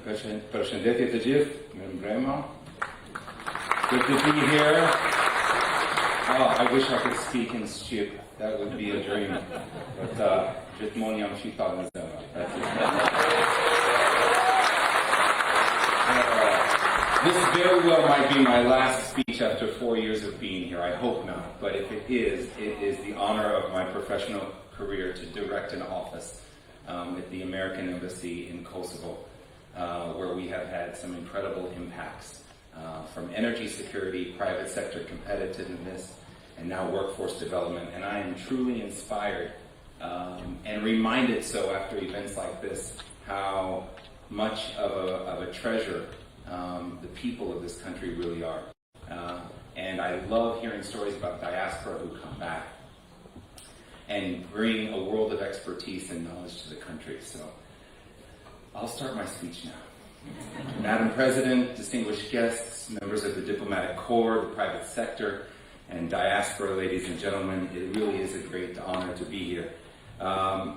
Përshëndetje të gjithë, mirëmbrëma. Good to be here. Oh, I wish I could speak in Shqip. That would be a dream. But gjithmonë jam shqiptar në zemër. This very well might be my last speech after 4 years of being here. I hope not. But if it is the honor of my professional career to direct an office at the American Embassy in Kosovo, where we have had some incredible impacts from energy security, private sector competitiveness, and now workforce development. And I am truly inspired and reminded so after events like this how much of a treasure the people of this country really are. And I love hearing stories about diaspora who come back and bring a world of expertise and knowledge to the country. So I'll start my speech now. Madam President, distinguished guests, members of the diplomatic corps, the private sector, and diaspora, ladies and gentlemen, it really is a great honor to be here. The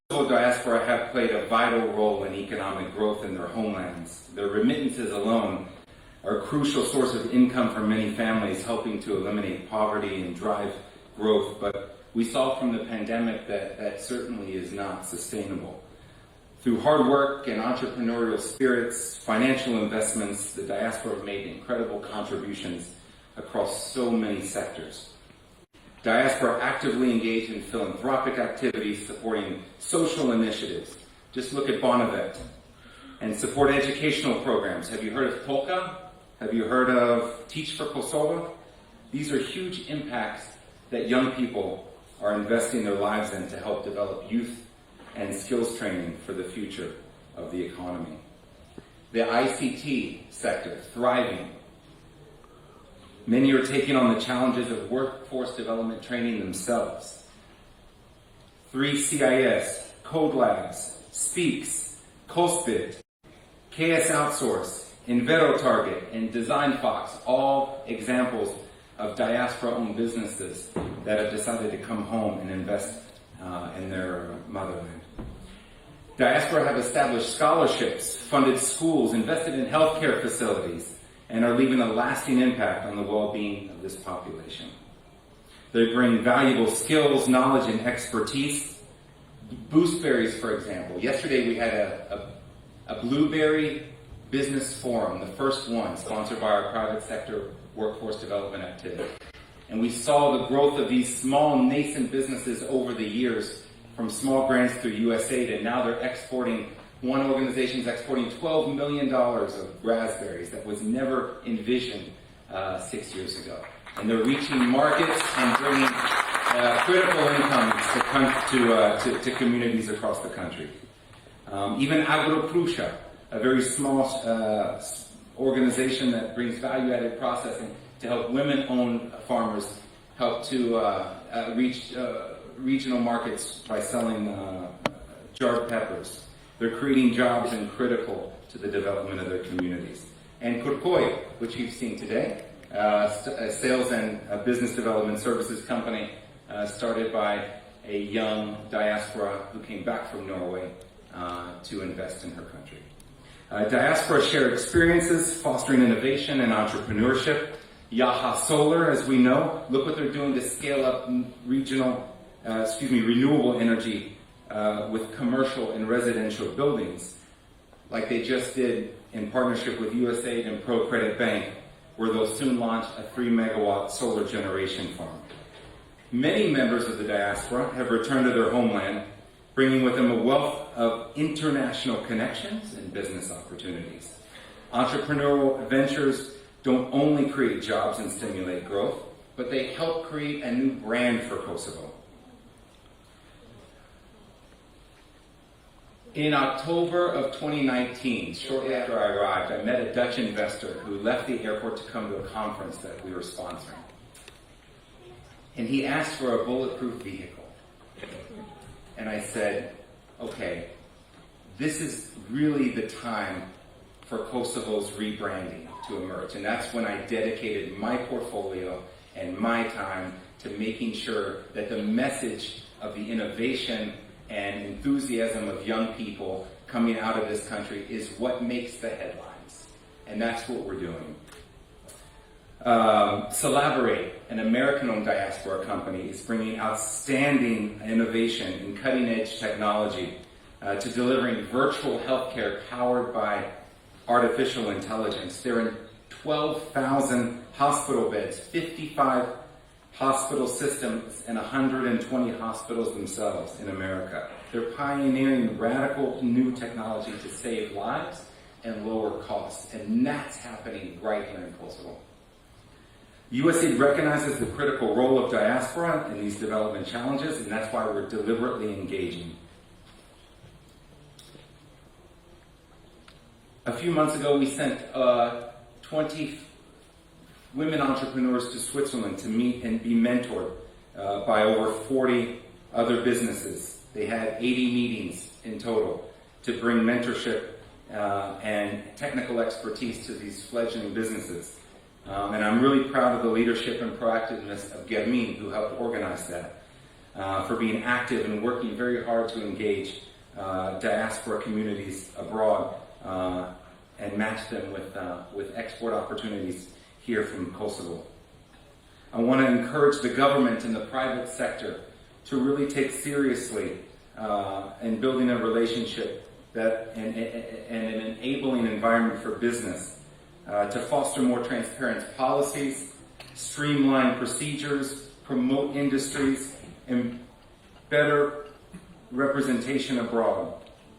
Kosovo diaspora have played a vital role in economic growth in their homelands. Their remittances alone are a crucial source of income for many families, helping to eliminate poverty and drive growth. But we saw from the pandemic that that certainly is not sustainable. Through hard work and entrepreneurial spirits, financial investments, the diaspora have made incredible contributions across so many sectors. Diaspora actively engaged in philanthropic activities, supporting social initiatives. Just look at Bonavet. And support educational programs. Have you heard of Polka? Have you heard of Teach for Kosovo? These are huge impacts that young people are investing their lives in to help develop youth and skills training for the future of the economy. The ICT sector, thriving. Many are taking on the challenges of workforce development training themselves. 3CIS, Code Labs, Speaks, Cospit, KS Outsource, Invero Target, and Design Fox, all examples of diaspora-owned businesses that have decided to come home and invest in their motherland. Diaspora have established scholarships, funded schools, invested in healthcare facilities, and are leaving a lasting impact on the well-being of this population. They bring valuable skills, knowledge, and expertise. Booseberries, for example. Yesterday we had a blueberry business forum, the first one, sponsored by our private sector workforce development activity. And we saw the growth of these small nascent businesses over the years, from small grants through USAID, and now they're exporting. One organization is exporting $12 million of raspberries that was never envisioned 6 years ago. And they're reaching markets and bringing critical income to communities across the country. Even Agroplusha, a very small organization that brings value-added processing to help women-owned farmers help to reach regional markets by selling jarred peppers. They're creating jobs and critical to the development of their communities. And Kurkoy, which you've seen today, a sales and a business development services company started by a young diaspora who came back from Norway to invest in her country. Diaspora share experiences, fostering innovation and entrepreneurship. Yaha Solar, as we know, look what they're doing to scale up renewable energy with commercial and residential buildings, like they just did in partnership with USAID and Pro Credit Bank, where they'll soon launch a 3-megawatt solar generation farm. Many members of the diaspora have returned to their homeland, bringing with them a wealth of international connections and business opportunities. Entrepreneurial ventures don't only create jobs and stimulate growth, but they help create a new brand for Kosovo. In October of 2019, shortly after I arrived, I met a Dutch investor who left the airport to come to a conference that we were sponsoring. And he asked for a bulletproof vehicle. And I said, okay, this is really the time for Kosovo's rebranding to emerge. And that's when I dedicated my portfolio and my time to making sure that the message of the innovation and enthusiasm of young people coming out of this country is what makes the headlines. And that's what we're doing. Celaborate, an American-owned diaspora company, is bringing outstanding innovation in cutting-edge technology to delivering virtual healthcare powered by artificial intelligence. They're in 12,000 hospital beds, 55 hospital systems, and 120 hospitals themselves in America. They're pioneering radical new technology to save lives and lower costs, and that's happening right here in Kosovo. USAID recognizes the critical role of diaspora in these development challenges, and that's why we're deliberately engaging. A few months ago, we sent 20 women entrepreneurs to Switzerland to meet and be mentored by over 40 other businesses. They had 80 meetings in total to bring mentorship and technical expertise to these fledgling businesses. And I'm really proud of the leadership and proactiveness of Fjalimi, who helped organize that, for being active and working very hard to engage diaspora communities abroad and match them with export opportunities here from Kosovo. I want to encourage the government and the private sector to really take seriously in building a relationship and an enabling environment for business to foster more transparent policies, streamline procedures, promote industries, and better representation abroad,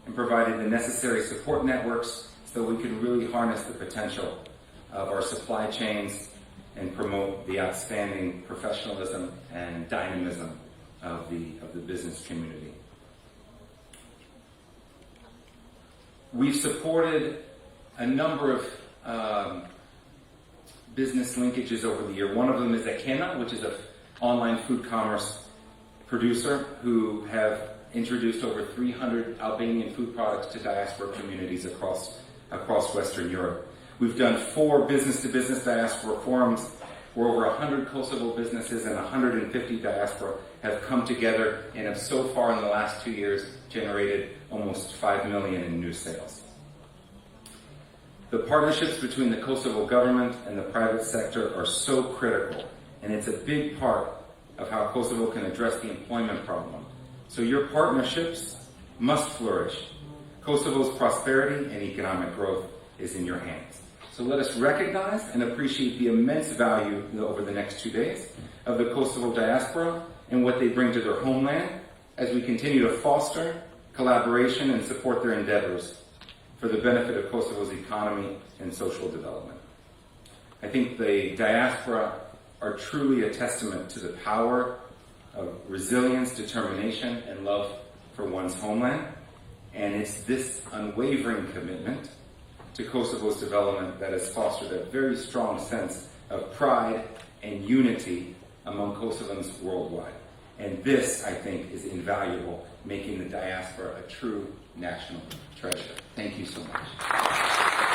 and providing the necessary support networks so we can really harness the potential of our supply chains and promote the outstanding professionalism and dynamism of the business community. We've supported a number of business linkages over the year. One of them is Ekena, which is an online food commerce producer who have introduced over 300 Albanian food products to diaspora communities across Western Europe. We've done 4 business-to-business diaspora forums where over 100 Kosovo businesses and 150 diaspora have come together and have so far in the last 2 years generated almost 5 million in new sales. The partnerships between the Kosovo government and the private sector are so critical, and it's a big part of how Kosovo can address the employment problem. So your partnerships must flourish. Kosovo's prosperity and economic growth is in your hands. So let us recognize and appreciate the immense value over the next 2 days of the Kosovo diaspora and what they bring to their homeland as we continue to foster collaboration and support their endeavors for the benefit of Kosovo's economy and social development. I think the diaspora are truly a testament to the power of resilience, determination, and love for one's homeland. And it's this unwavering commitment to Kosovo's development that has fostered a very strong sense of pride and unity among Kosovans worldwide. And this, I think, is invaluable, making the diaspora a true national treasure. Thank you so much.